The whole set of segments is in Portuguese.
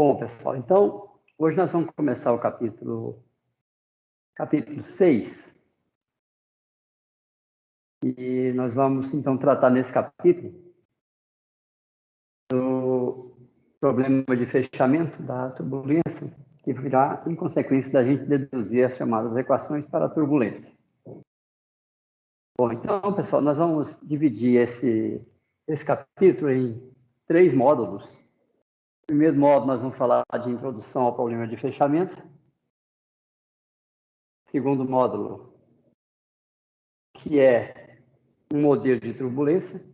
Bom, pessoal, então, hoje nós vamos começar o capítulo 6. E nós vamos, então, tratar nesse capítulo do problema de fechamento da turbulência, que virá em consequência da gente deduzir as chamadas equações para a turbulência. Bom, então, pessoal, nós vamos dividir esse capítulo em 3 módulos. No primeiro módulo, nós vamos falar de introdução ao problema de fechamento. Segundo módulo, que é um modelo de turbulência,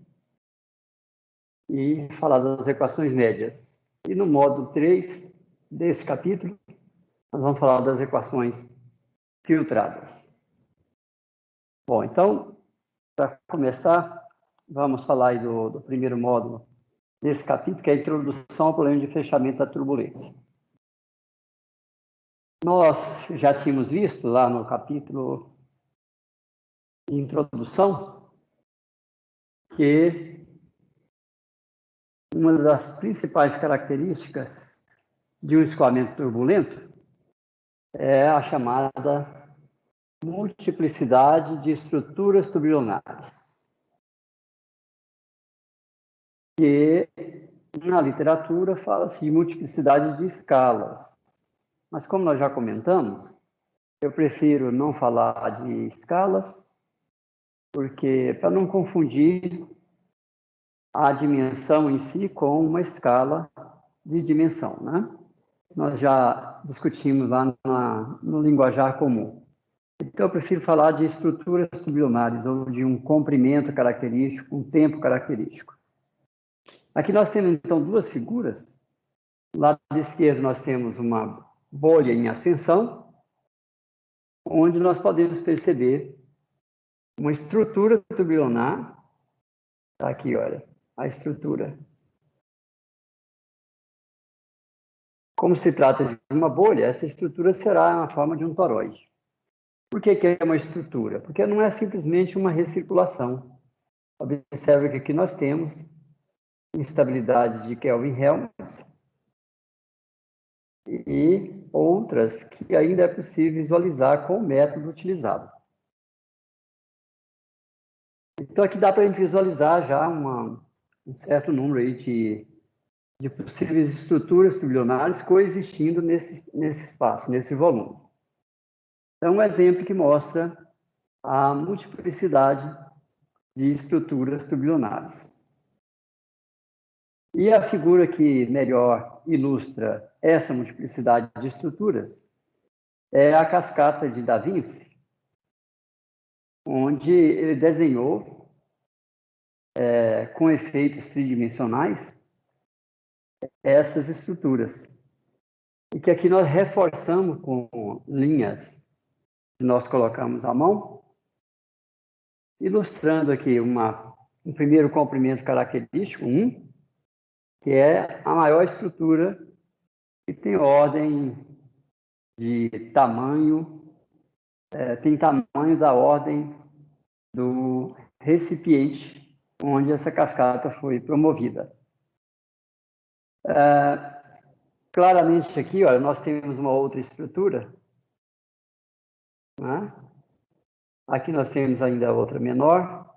e falar das equações médias. E no módulo 3 desse capítulo, nós vamos falar das equações filtradas. Bom, então, para começar, vamos falar aí do primeiro módulo desse capítulo, que é a introdução ao problema de fechamento da turbulência. Nós já tínhamos visto lá no capítulo de introdução que uma das principais características de um escoamento turbulento é a chamada multiplicidade de estruturas turbilionares, que na literatura fala-se de multiplicidade de escalas. Mas como nós já comentamos, eu prefiro não falar de escalas, porque para não confundir a dimensão em si com uma escala de dimensão, né? Nós já discutimos lá no linguajar comum. Então, eu prefiro falar de estruturas turbilionares ou de um comprimento característico, um tempo característico. Aqui nós temos, então, 2 figuras. Do lado esquerdo, nós temos uma bolha em ascensão, onde nós podemos perceber uma estrutura turbilionar. Está aqui, olha, a estrutura. Como se trata de uma bolha, essa estrutura será na forma de um toroide. Por que é uma estrutura? Porque não é simplesmente uma recirculação. Observe que aqui nós temos instabilidades de Kelvin-Helmholtz e outras que ainda é possível visualizar com o método utilizado. Então, aqui dá para a gente visualizar já um certo número aí de possíveis estruturas turbilionares coexistindo nesse espaço, nesse volume. Então, um exemplo que mostra a multiplicidade de estruturas turbilionares. E a figura que melhor ilustra essa multiplicidade de estruturas é a cascata de Da Vinci, onde ele desenhou, com efeitos tridimensionais, essas estruturas. E que aqui nós reforçamos com linhas que nós colocamos à mão, ilustrando aqui um primeiro comprimento característico, que é a maior estrutura que tem ordem de tamanho, tem tamanho da ordem do recipiente onde essa cascata foi promovida. Claramente aqui, olha, nós temos uma outra estrutura, né? Aqui nós temos ainda outra menor,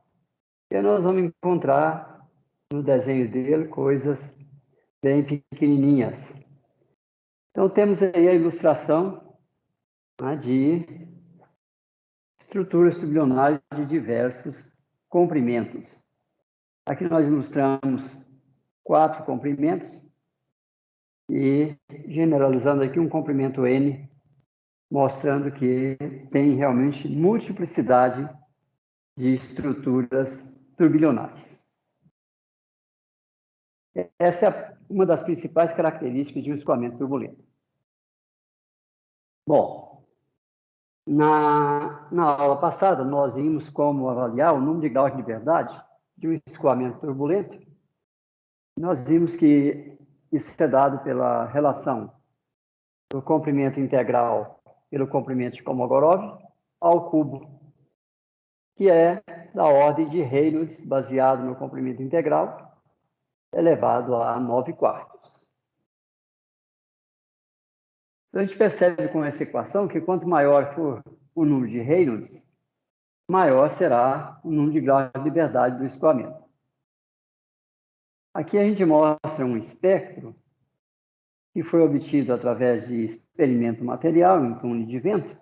e nós vamos encontrar no desenho dele coisas bem pequenininhas. Então, temos aí a ilustração, né, de estruturas turbilionares de diversos comprimentos. Aqui nós ilustramos 4 comprimentos e generalizando aqui um comprimento N, mostrando que tem realmente multiplicidade de estruturas turbilionares. Essa é uma das principais características de um escoamento turbulento. Bom, na aula passada, nós vimos como avaliar o número de graus de liberdade de um escoamento turbulento. Nós vimos que isso é dado pela relação do comprimento integral pelo comprimento de Kolmogorov ao cubo, que é da ordem de Reynolds, baseado no comprimento integral, elevado a 9/4. Então, a gente percebe com essa equação que quanto maior for o número de Reynolds, maior será o número de graus de liberdade do escoamento. Aqui a gente mostra um espectro que foi obtido através de experimento material em túnel de vento,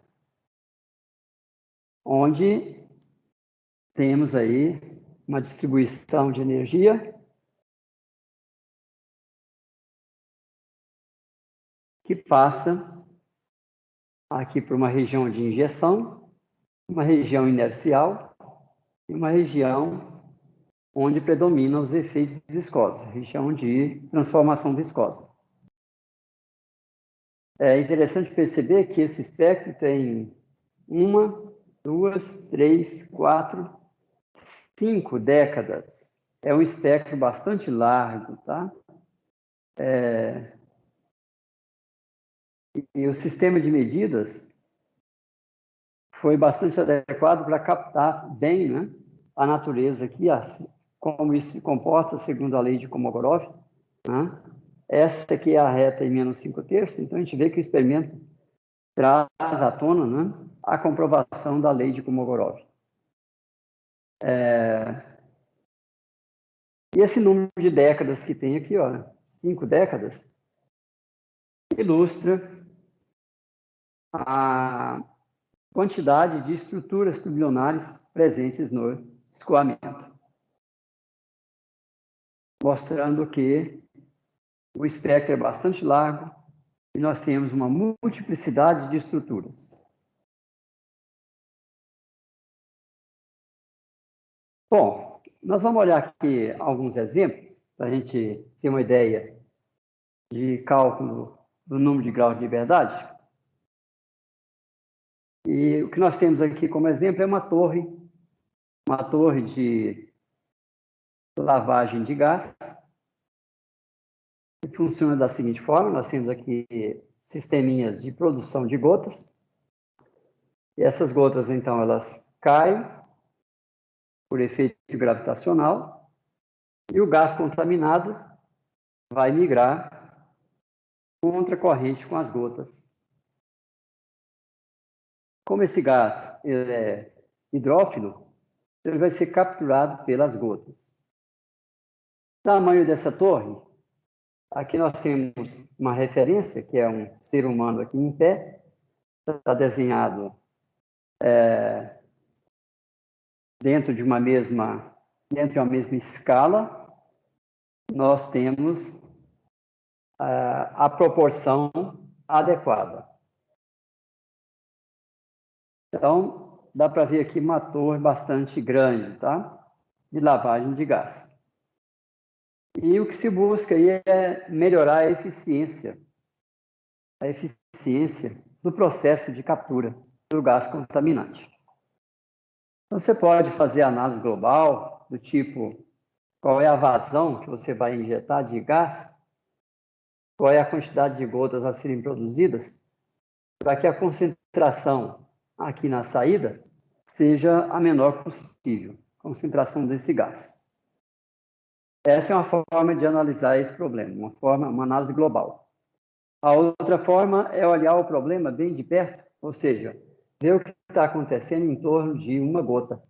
onde temos aí uma distribuição de energia que passa aqui por uma região de injeção, uma região inercial e uma região onde predominam os efeitos viscosos, região de transformação viscosa. É interessante perceber que esse espectro tem 1, 2, 3, 4, 5 décadas. É um espectro bastante largo, tá? E o sistema de medidas foi bastante adequado para captar bem, né, a natureza aqui, como isso se comporta segundo a lei de Kolmogorov, né? Essa aqui é a reta em menos 5/3, então a gente vê que o experimento traz à tona, né, a comprovação da lei de Kolmogorov. E esse número de décadas que tem aqui, ó, 5 décadas, ilustra a quantidade de estruturas tubulonares presentes no escoamento, mostrando que o espectro é bastante largo e nós temos uma multiplicidade de estruturas. Bom, nós vamos olhar aqui alguns exemplos para a gente ter uma ideia de cálculo do número de graus de liberdade. E o que nós temos aqui como exemplo é uma torre de lavagem de gás, que funciona da seguinte forma: nós temos aqui sisteminhas de produção de gotas, e essas gotas, então, elas caem por efeito gravitacional, e o gás contaminado vai migrar contra a corrente com as gotas. Como esse gás ele é hidrófilo, ele vai ser capturado pelas gotas. O tamanho dessa torre, aqui nós temos uma referência, que é um ser humano aqui em pé, está desenhado dentro de uma mesma escala. Nós temos a proporção adequada. Então, dá para ver aqui uma torre bastante grande, tá? De lavagem de gás. E o que se busca aí é melhorar a eficiência do processo de captura do gás contaminante. Então, você pode fazer análise global, do tipo, qual é a vazão que você vai injetar de gás, qual é a quantidade de gotas a serem produzidas, para que a concentração aqui na saída seja a menor possível, concentração desse gás. Essa é uma forma de analisar esse problema, uma análise global. A outra forma é olhar o problema bem de perto, ou seja, ver o que está acontecendo em torno de uma gota.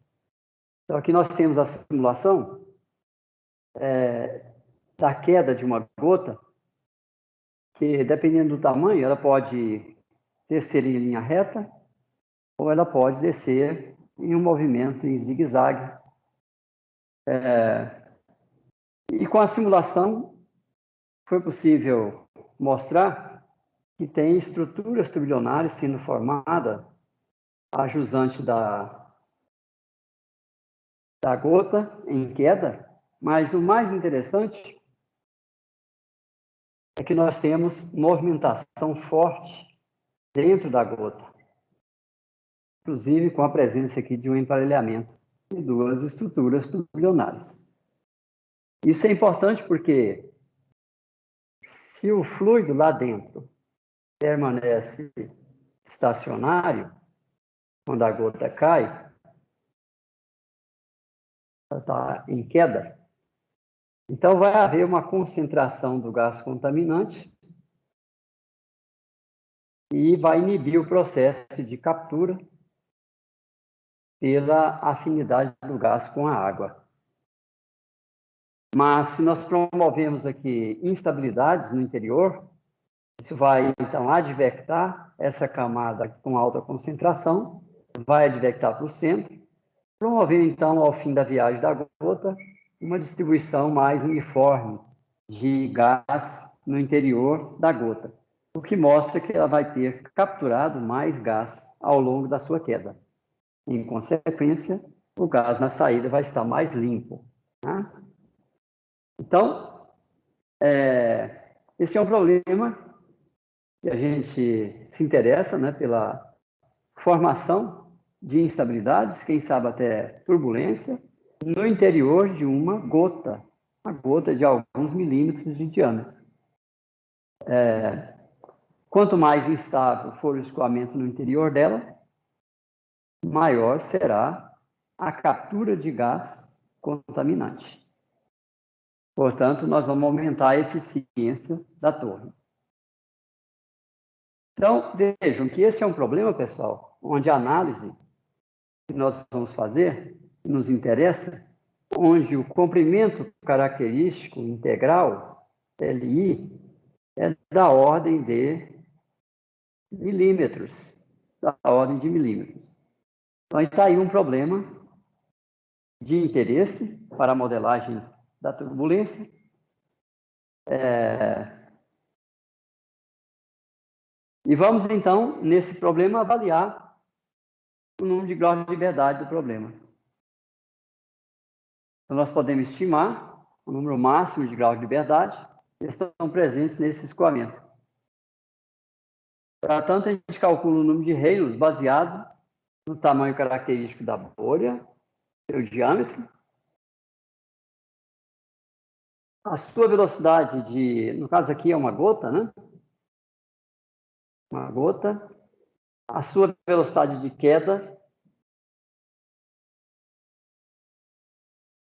Então, aqui nós temos a simulação da queda de uma gota, que, dependendo do tamanho, ela pode descer em linha reta, ou ela pode descer em um movimento em zigue-zague. E com a simulação, foi possível mostrar que tem estruturas tubulonares sendo formadas a jusante da gota em queda, mas o mais interessante é que nós temos movimentação forte dentro da gota, inclusive com a presença aqui de um emparelhamento de duas estruturas tubulonares. Isso é importante porque se o fluido lá dentro permanece estacionário, quando a gota cai, ela está em queda, então vai haver uma concentração do gás contaminante e vai inibir o processo de captura pela afinidade do gás com a água. Mas se nós promovemos aqui instabilidades no interior, isso vai, então, advectar essa camada com alta concentração, vai advectar para o centro, promovendo, então, ao fim da viagem da gota, uma distribuição mais uniforme de gás no interior da gota, o que mostra que ela vai ter capturado mais gás ao longo da sua queda. Em consequência, o gás na saída vai estar mais limpo. Tá? Então, esse é um problema que a gente se interessa, né, pela formação de instabilidades, quem sabe até turbulência, no interior de uma gota de alguns milímetros de diâmetro. Quanto mais instável for o escoamento no interior dela, maior será a captura de gás contaminante. Portanto, nós vamos aumentar a eficiência da torre. Então, vejam que esse é um problema, pessoal, onde a análise que nós vamos fazer nos interessa, onde o comprimento característico integral, LI, é da ordem de milímetros, da ordem de milímetros. Então, está aí um problema de interesse para a modelagem da turbulência. E vamos, então, nesse problema, avaliar o número de graus de liberdade do problema. Então, nós podemos estimar o número máximo de graus de liberdade que estão presentes nesse escoamento. Para tanto, a gente calcula o número de Reynolds baseado no tamanho característico da bolha, seu diâmetro, a sua velocidade de, no caso aqui é uma gota, né? Uma gota, a sua velocidade de queda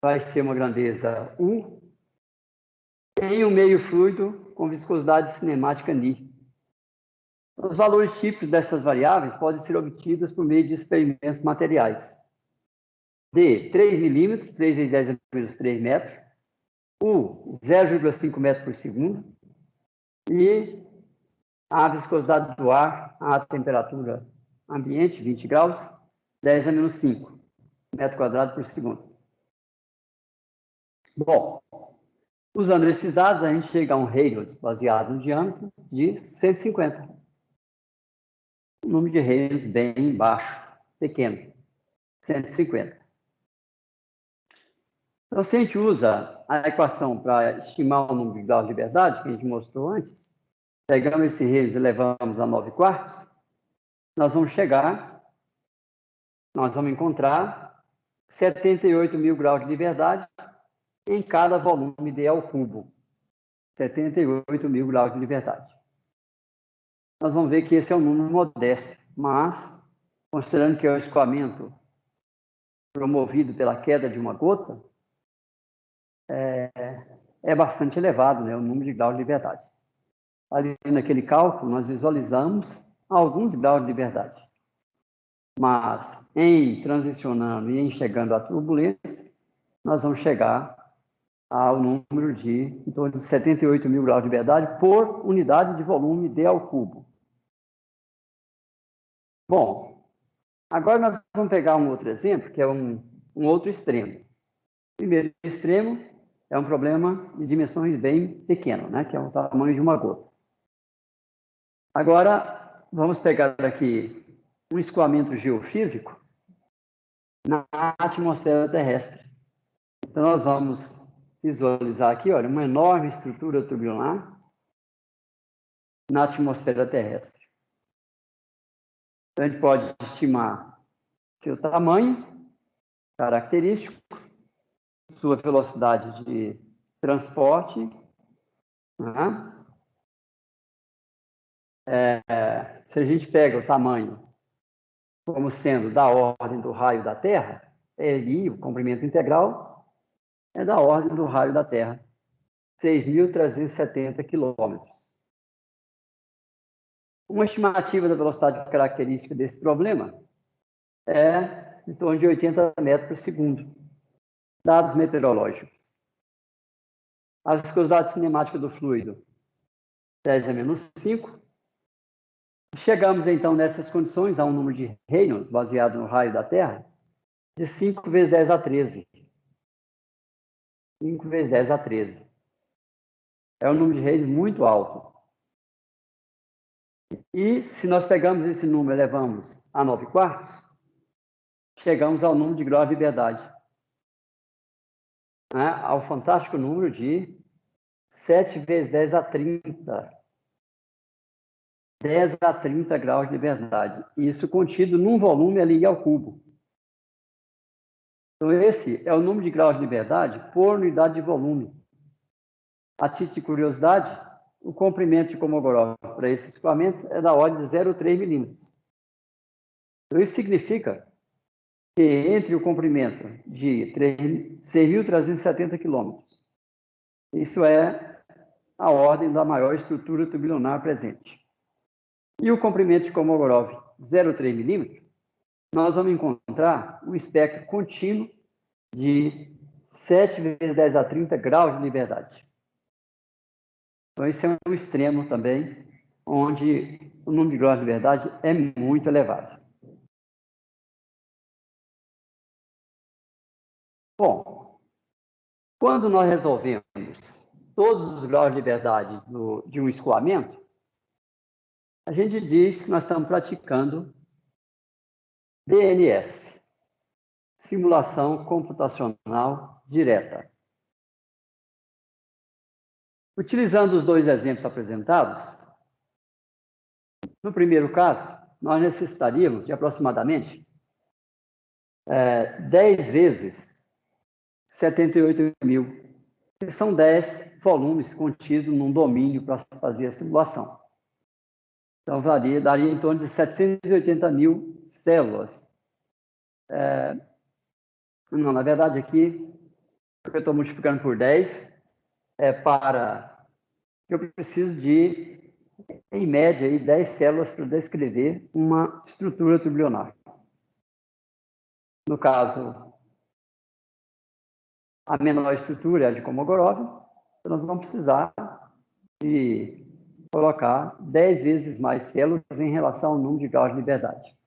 vai ser uma grandeza U, em um meio fluido com viscosidade cinemática Ni. Os valores típicos dessas variáveis podem ser obtidos por meio de experimentos materiais. D, 3 milímetros, 3 vezes 10 a menos 3 metros. U, 0,5 metros por segundo. E a viscosidade do ar à temperatura ambiente, 20 graus, 10 a menos 5 metro quadrado por segundo. Bom, usando esses dados, a gente chega a um Reynolds baseado no diâmetro de 150. Um número de Reynolds bem baixo, pequeno, 150. Então, se a gente usa a equação para estimar o número de graus de liberdade, que a gente mostrou antes, pegamos esse Reynolds e levamos a 9 quartos, nós vamos encontrar 78 mil graus de liberdade em cada volume d ao cubo. 78 mil graus de liberdade. Nós vamos ver que esse é um número modesto, mas, considerando que é o escoamento promovido pela queda de uma gota, é bastante elevado, né, o número de graus de liberdade. Ali naquele cálculo, nós visualizamos alguns graus de liberdade. Mas, em transicionando e em chegando à turbulência, nós vamos chegar ao número de em torno de 78 mil graus de liberdade por unidade de volume d ao cubo. Bom, agora nós vamos pegar um outro exemplo, que é um outro extremo. O primeiro extremo é um problema de dimensões bem pequenas, né, que é o tamanho de uma gota. Agora, vamos pegar aqui um escoamento geofísico na atmosfera terrestre. Então, nós vamos visualizar aqui, olha, uma enorme estrutura tubular na atmosfera terrestre. Então, a gente pode estimar seu tamanho característico, sua velocidade de transporte, né? Se a gente pega o tamanho como sendo da ordem do raio da Terra, LI, o comprimento integral, é da ordem do raio da Terra, 6.370 quilômetros. Uma estimativa da velocidade característica desse problema é em torno de 80 metros por segundo. Dados meteorológicos. A viscosidade cinemática do fluido, 10 a menos 5. Chegamos, então, nessas condições, a um número de Reynolds, baseado no raio da Terra, de 5 vezes 10 a 13. 5 vezes 10 a 13. É um número de Reynolds muito alto. E, se nós pegamos esse número e elevamos a 9 quartos, chegamos ao número de graus de liberdade. Né? Ao fantástico número de 7 vezes 10 a 30. 10 a 30 graus de liberdade. Isso contido num volume ali ao cubo. Então, esse é o número de graus de liberdade por unidade de volume. A título de curiosidade, o comprimento de Kolmogorov para esse escoamento é da ordem de 0,3 milímetros. Então, isso significa que entre o comprimento de 6.370 quilômetros, isso é a ordem da maior estrutura tubular presente, e o comprimento de Kolmogorov, 0,3 milímetros, nós vamos encontrar um espectro contínuo de 7 vezes 10 a 30 graus de liberdade. Então, esse é um extremo também, onde o número de graus de liberdade é muito elevado. Bom, quando nós resolvemos todos os graus de liberdade de um escoamento, a gente diz que nós estamos praticando DNS, simulação computacional direta. Utilizando os dois exemplos apresentados, no primeiro caso, nós necessitaríamos de aproximadamente 10 vezes 78 mil, que são 10 volumes contidos num domínio para fazer a simulação. Então, daria em torno de 780 mil células. Não, na verdade, aqui, eu estou multiplicando por 10, eu preciso de, em média, aí, 10 células para descrever uma estrutura tubular. No caso, a menor estrutura é a de Kolmogorov, então nós vamos precisar de colocar 10 vezes mais células em relação ao número de graus de liberdade.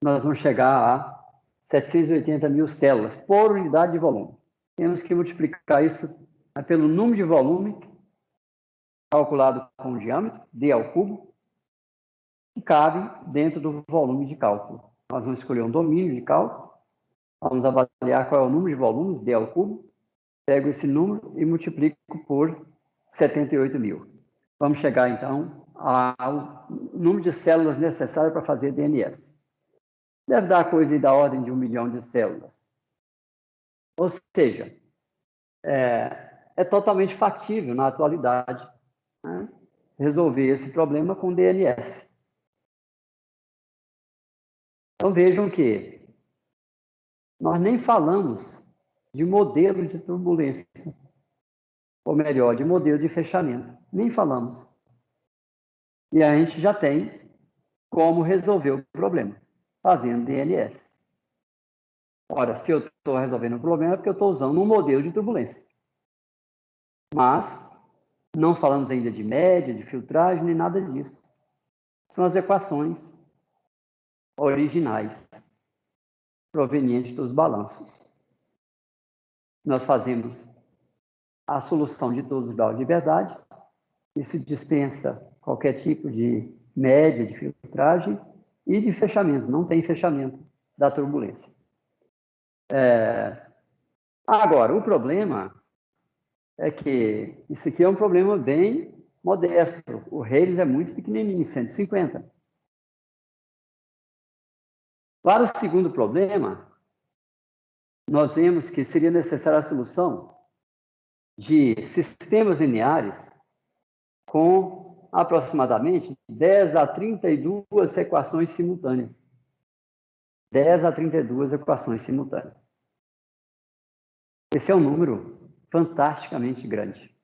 Nós vamos chegar a 780 mil células por unidade de volume. Temos que multiplicar isso pelo número de volume calculado com o diâmetro, d ao cubo, que cabe dentro do volume de cálculo. Nós vamos escolher um domínio de cálculo, vamos avaliar qual é o número de volumes, d ao cubo, pego esse número e multiplico por 78 mil. Vamos chegar, então, ao número de células necessárias para fazer DNS. Deve dar coisa da ordem de 1 milhão de células. Ou seja, é totalmente factível, na atualidade, né, resolver esse problema com DNS. Então, vejam que nós nem falamos de modelo de turbulência, ou melhor, de modelo de fechamento. Nem falamos. E a gente já tem como resolver o problema, fazendo DNS. Ora, se eu estou resolvendo o problema, é porque eu estou usando um modelo de turbulência. Mas não falamos ainda de média, de filtragem, nem nada disso. São as equações originais, provenientes dos balanços. Nós fazemos a solução de todos os graus de liberdade. Isso dispensa qualquer tipo de média, de filtragem e de fechamento. Não tem fechamento da turbulência. Agora, o problema é que isso aqui é um problema bem modesto. O Rayleigh é muito pequenininho, 150. Para o segundo problema, nós vemos que seria necessária a solução de sistemas lineares com aproximadamente 10 a 32 equações simultâneas. 10 a 32 equações simultâneas. Esse é um número fantasticamente grande.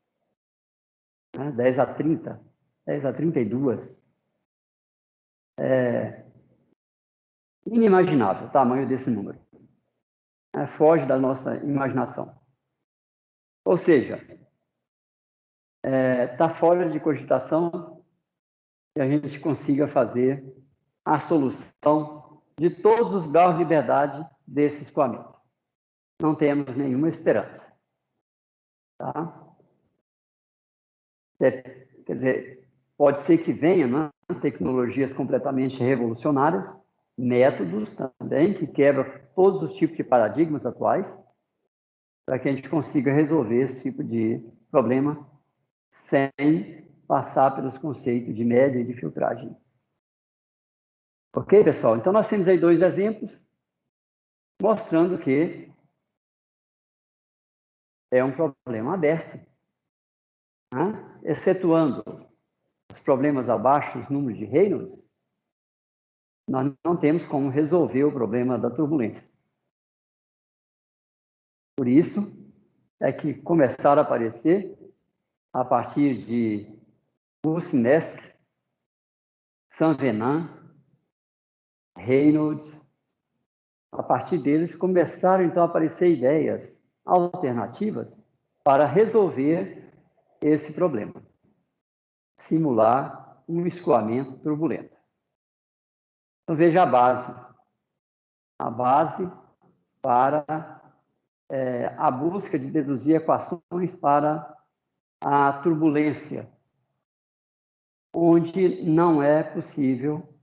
10 a 30, 10 a 32. inimaginável o tamanho desse número. Foge da nossa imaginação. Ou seja, está fora de cogitação que a gente consiga fazer a solução de todos os graus de liberdade desse escoamento. Não temos nenhuma esperança. Tá? Quer dizer, pode ser que venham, né, tecnologias completamente revolucionárias, métodos também que quebram todos os tipos de paradigmas atuais, para que a gente consiga resolver esse tipo de problema sem passar pelos conceitos de média e de filtragem. Ok, pessoal? Então, nós temos aí 2 exemplos mostrando que é um problema aberto, né? Excetuando os problemas abaixo dos números de Reynolds, nós não temos como resolver o problema da turbulência. Por isso, é que começaram a aparecer, a partir de Boussinesq, Saint-Venant, Reynolds, a partir deles começaram então a aparecer ideias alternativas para resolver esse problema, simular um escoamento turbulento. Então veja a base para a busca de deduzir equações para a turbulência, onde não é possível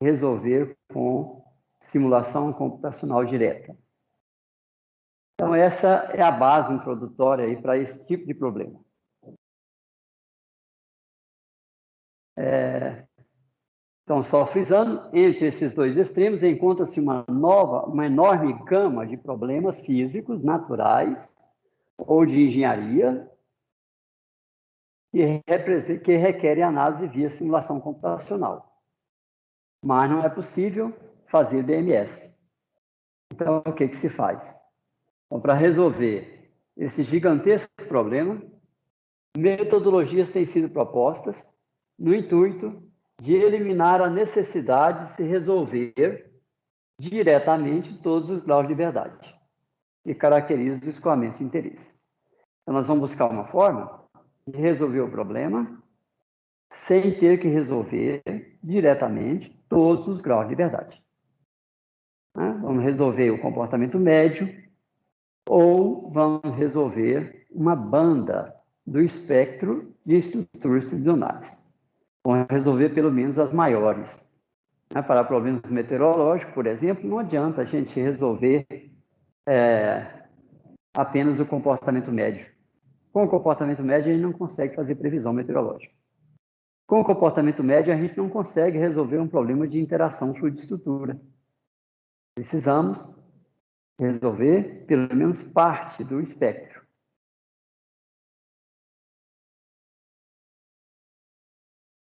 resolver com simulação computacional direta. Então, essa é a base introdutória aí para esse tipo de problema. Então, só frisando, entre esses 2 extremos encontra-se uma enorme gama de problemas físicos, naturais ou de engenharia, que requerem análise via simulação computacional. Mas não é possível fazer DMS. Então, o que se faz? Então, para resolver esse gigantesco problema, metodologias têm sido propostas no intuito de eliminar a necessidade de se resolver diretamente todos os graus de liberdade que caracterizam o escoamento de interesse. Então, nós vamos buscar uma forma de resolver o problema sem ter que resolver diretamente todos os graus de liberdade. Vamos resolver o comportamento médio ou vamos resolver uma banda do espectro de estruturas tridimensionais. Vamos resolver pelo menos as maiores. Para problemas meteorológicos, por exemplo, não adianta a gente resolver apenas o comportamento médio. Com o comportamento médio, a gente não consegue fazer previsão meteorológica. Com o comportamento médio, a gente não consegue resolver um problema de interação fluido-estrutura. Precisamos resolver pelo menos parte do espectro.